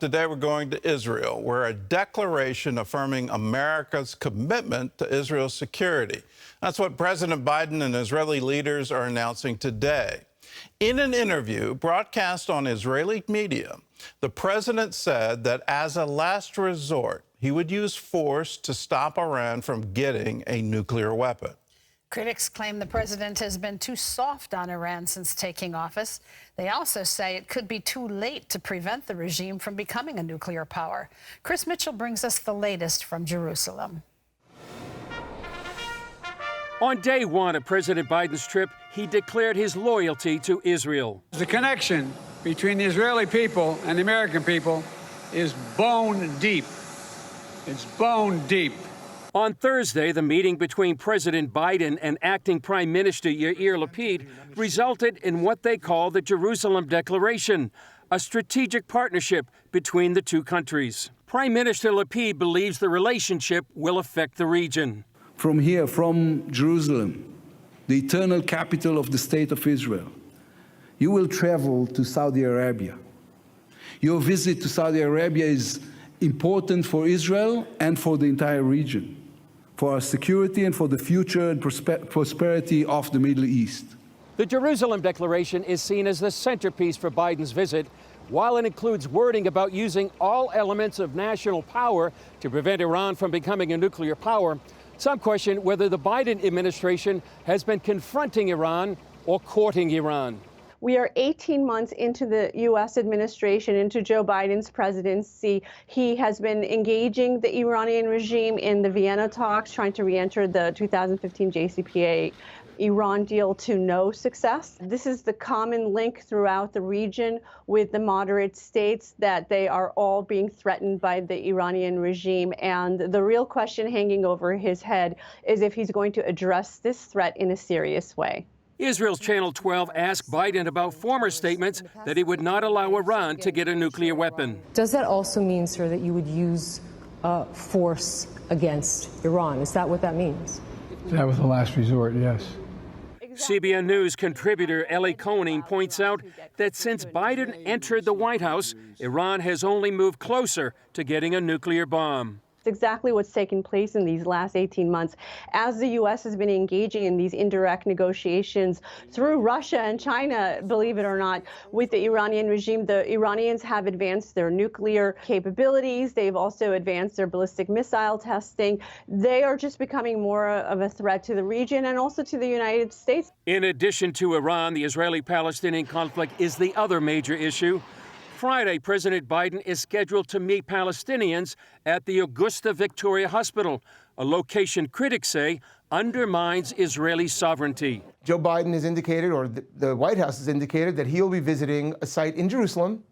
Today we're going to Israel, where a declaration affirming America's commitment to Israel's security. That's what President Biden and Israeli leaders are announcing today. In an interview broadcast on Israeli media, the president said that as a last resort, he would use force to stop Iran from getting a nuclear weapon. Critics claim the president has been too soft on Iran since taking office. They also say it could be too late to prevent the regime from becoming a nuclear power. Chris Mitchell brings us the latest from Jerusalem. On day one of President Biden's trip, he declared his loyalty to Israel. The connection between the Israeli people and the American people is bone deep. It's bone deep. On Thursday, the meeting between President Biden and acting Prime Minister Yair Lapid resulted in what they call the Jerusalem Declaration, a strategic partnership between the two countries. Prime Minister Lapid believes the relationship will affect the region. From here, from Jerusalem, the eternal capital of the State of Israel, you will travel to Saudi Arabia. Your visit to Saudi Arabia is important for Israel and for the entire region, for our security and for the future and prosperity of the Middle East. The Jerusalem Declaration is seen as the centerpiece for Biden's visit. While it includes wording about using all elements of national power to prevent Iran from becoming a nuclear power, some question whether the Biden administration has been confronting Iran or courting Iran. We are 18 months into the U.S. administration, into Joe Biden's presidency. He has been engaging the Iranian regime in the Vienna talks, trying to re-enter the 2015 JCPOA Iran deal to no success. This is the common link throughout the region with the moderate states, that they are all being threatened by the Iranian regime. And the real question hanging over his head is if he's going to address this threat in a serious way. Israel's Channel 12 asked Biden about former statements that he would not allow Iran to get a nuclear weapon. Does that also mean, sir, that you would use force against Iran? Is that what that means? That was the last resort, yes. CBN News contributor Ellie Koenig points out that since Biden entered the White House, Iran has only moved closer to getting a nuclear bomb. It's exactly what's taken place in these last 18 months. As the U.S. has been engaging in these indirect negotiations through Russia and China, believe it or not, with the Iranian regime, the Iranians have advanced their nuclear capabilities. They've also advanced their ballistic missile testing. They are just becoming more of a threat to the region and also to the United States. In addition to Iran, the Israeli-Palestinian conflict is the other major issue. Friday, President Biden is scheduled to meet Palestinians at the Augusta Victoria Hospital, a location critics say undermines Israeli sovereignty. Joe Biden has indicated, or the White House has indicated, that he'll be visiting a site in Jerusalem,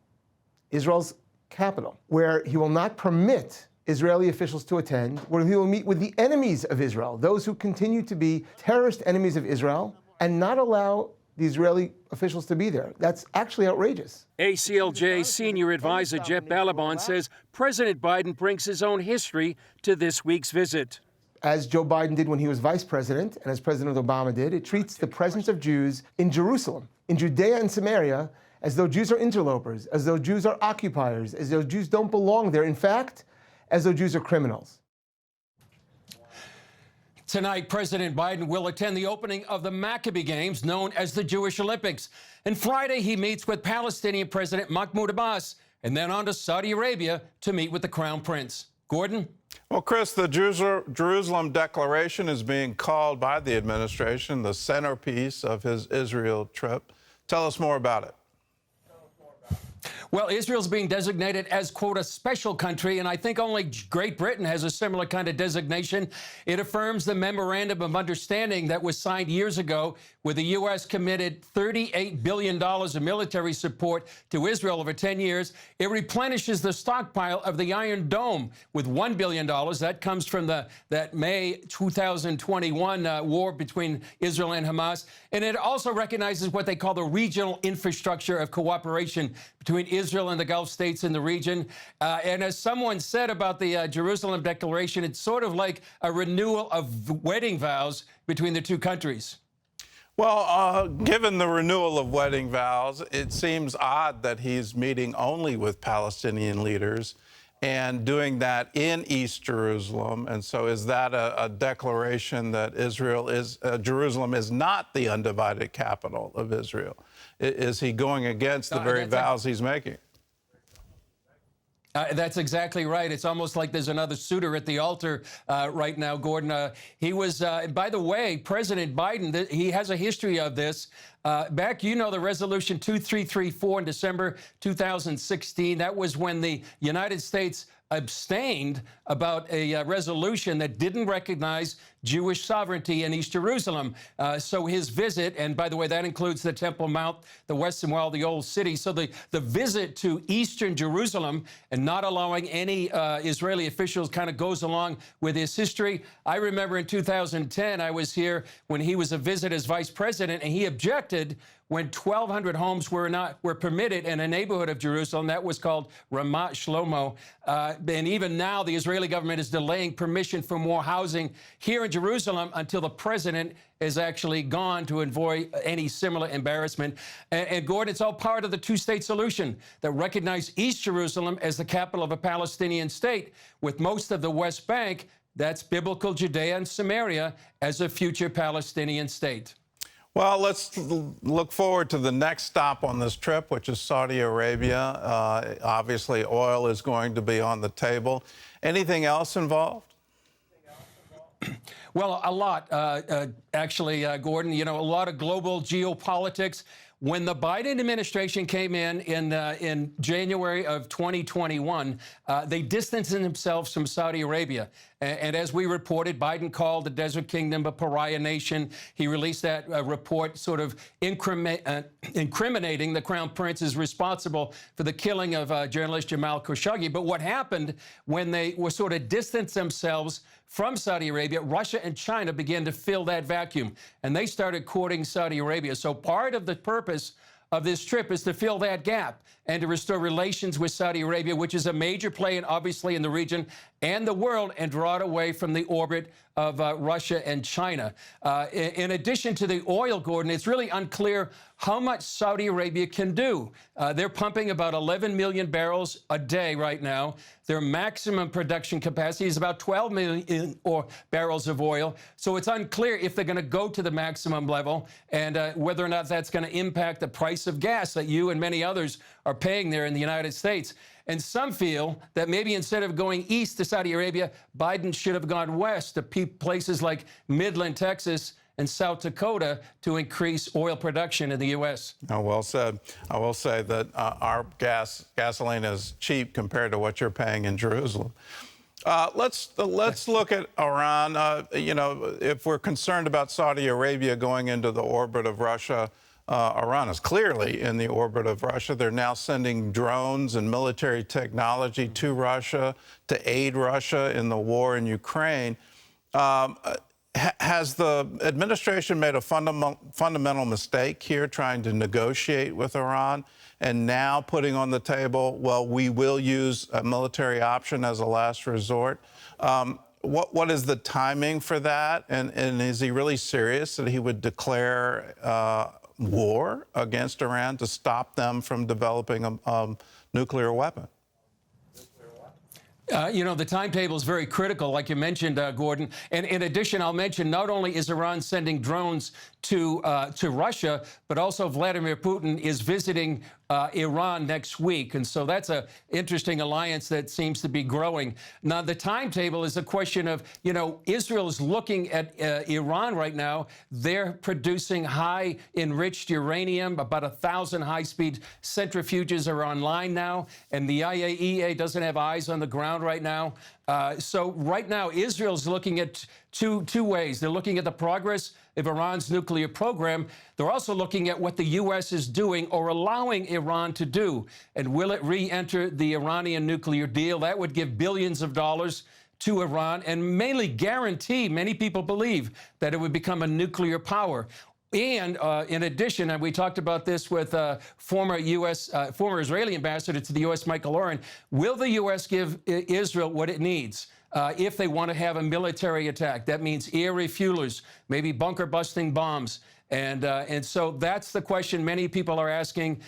Israel's capital, where he will not permit Israeli officials to attend, where he will meet with the enemies of Israel, those who continue to be terrorist enemies of Israel, and not allow the Israeli officials to be there. That's actually outrageous. ACLJ senior advisor Jeff Balaban says President Biden brings his own history to this week's visit. As Joe Biden did when he was vice president, and as President Obama did, it treats the presence of Jews in Jerusalem, in Judea and Samaria, as though Jews are interlopers, as though Jews are occupiers, as though Jews don't belong there. In fact, as though Jews are criminals. Tonight, President Biden will attend the opening of the Maccabee Games, known as the Jewish Olympics. And Friday, he meets with Palestinian President Mahmoud Abbas, and then on to Saudi Arabia to meet with the Crown Prince. Gordon? Well, Chris, the Jerusalem Declaration is being called by the administration the centerpiece of his Israel trip. Tell us more about it. Well, Israel's being designated as, quote, a special country, and I think only Great Britain has a similar kind of designation. It affirms the memorandum of understanding that was signed years ago, where the U.S. committed $38 billion of military support to Israel over 10 years. It replenishes the stockpile of the Iron Dome with $1 billion. That comes from that May 2021 war between Israel and Hamas. And it also recognizes what they call the regional infrastructure of cooperation between Israel and the Gulf states in the region. And as someone said about the Jerusalem Declaration, it's sort of like a renewal of wedding vows between the two countries. Well, given the renewal of wedding vows, it seems odd that he's meeting only with Palestinian leaders and doing that in East Jerusalem. And so is that a declaration that Jerusalem is not the undivided capital of Israel? Is he going against the very vows he's making? That's exactly right. It's almost like there's another suitor at the altar right now, Gordon. He was, by the way, President Biden, he has a history of this. Back, the Resolution 2334 in December 2016, that was when the United States abstained about a resolution that didn't recognize Jewish sovereignty in East Jerusalem. So his visit, and by the way, that includes the Temple Mount, the Western Wall, the Old City. So the visit to Eastern Jerusalem and not allowing any Israeli officials kind of goes along with his history. I remember in 2010, I was here when he was a visit as vice president, and he objected when 1,200 homes were permitted in a neighborhood of Jerusalem that was called Ramat Shlomo. And even now, the Israeli government is delaying permission for more housing here in Jerusalem until the president is actually gone to avoid any similar embarrassment. And Gordon, it's all part of the two-state solution that recognized East Jerusalem as the capital of a Palestinian state, with most of the West Bank, that's biblical Judea and Samaria, as a future Palestinian state. Well, let's look forward to the next stop on this trip, which is Saudi Arabia. Obviously, oil is going to be on the table. Anything else involved? Well, a lot, actually, Gordon. A lot of global geopolitics. When the Biden administration came in January of 2021, they distanced themselves from Saudi Arabia. And as we reported, Biden called the Desert Kingdom a pariah nation. He released that report sort of incriminating the Crown Prince as responsible for the killing of journalist Jamal Khashoggi. But what happened when they were sort of distanced themselves from Saudi Arabia, Russia and China began to fill that vacuum, and they started courting Saudi Arabia. So part of the purpose of this trip is to fill that gap and to restore relations with Saudi Arabia, which is a major player, obviously, in the region and the world, and draw it away from the orbit of Russia and China. In addition to the oil, Gordon, it's really unclear how much Saudi Arabia can do. They're pumping about 11 million barrels a day right now. Their maximum production capacity is about 12 million barrels of oil. So it's unclear if they're going to go to the maximum level and whether or not that's going to impact the price of gas that you and many others are paying there in the United States. And some feel that maybe instead of going east to Saudi Arabia, Biden should have gone west to places like Midland, Texas, and South Dakota to increase oil production in the U.S. Oh, well said. I will say that our gasoline is cheap compared to what you're paying in Jerusalem. Let's look at Iran. If we're concerned about Saudi Arabia going into the orbit of Russia, Iran is clearly in the orbit of Russia. They're now sending drones and military technology to Russia to aid Russia in the war in Ukraine. Has the administration made a fundamental mistake here trying to negotiate with Iran and now putting on the table, well, we will use a military option as a last resort? What is the timing for that? And is he really serious that he would declare war against Iran to stop them from developing a nuclear weapon? The timetable is very critical, like you mentioned, Gordon. And in addition, I'll mention not only is Iran sending drones to Russia, but also Vladimir Putin is visiting Iran next week. And so that's an interesting alliance that seems to be growing. Now, the timetable is a question of, Israel is looking at Iran right now. They're producing high enriched uranium. About 1,000 high-speed centrifuges are online now. And the IAEA doesn't have eyes on the ground right now. So right now, Israel's looking at two ways. They're looking at the progress of Iran's nuclear program. They're also looking at what the U.S. is doing or allowing Iran to do. And will it re-enter the Iranian nuclear deal? That would give billions of dollars to Iran and mainly guarantee, many people believe, that it would become a nuclear power. And in addition, and we talked about this with former Israeli ambassador to the U.S., Michael Oren, will the U.S. give Israel what it needs if they want to have a military attack? That means air refuelers, maybe bunker-busting bombs. And so that's the question many people are asking.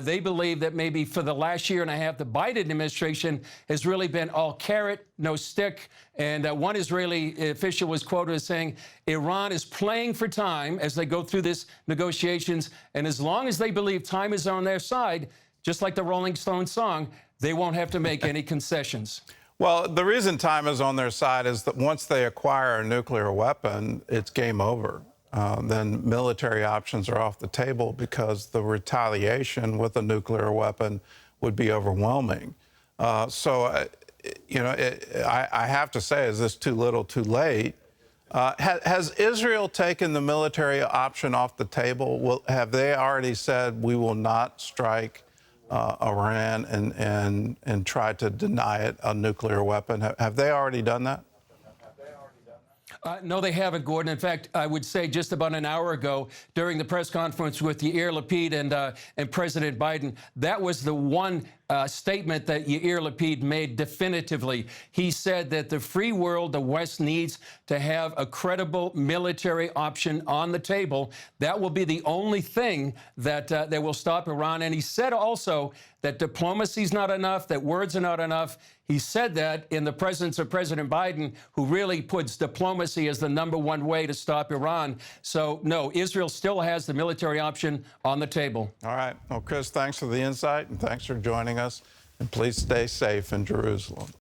They believe that maybe for the last year and a half, the Biden administration has really been all carrot, no stick. And one Israeli official was quoted as saying, Iran is playing for time as they go through this negotiations. And as long as they believe time is on their side, just like the Rolling Stones song, they won't have to make any concessions. Well, the reason time is on their side is that once they acquire a nuclear weapon, it's game over. Then military options are off the table because the retaliation with a nuclear weapon would be overwhelming. I have to say, is this too little, too late? Has Israel taken the military option off the table? Have they already said we will not strike Iran and try to deny it a nuclear weapon? Have they already done that? No, they haven't, Gordon. In fact, I would say just about an hour ago during the press conference with Yair Lapid and President Biden, that was the one statement that Yair Lapid made definitively. He said that the free world, the West, needs to have a credible military option on the table. That will be the only thing that will stop Iran. And he said also that diplomacy is not enough, that words are not enough. He said that in the presence of President Biden, who really puts diplomacy as the #1 way to stop Iran. So, no, Israel still has the military option on the table. All right. Well, Chris, thanks for the insight and thanks for joining us. And please stay safe in Jerusalem.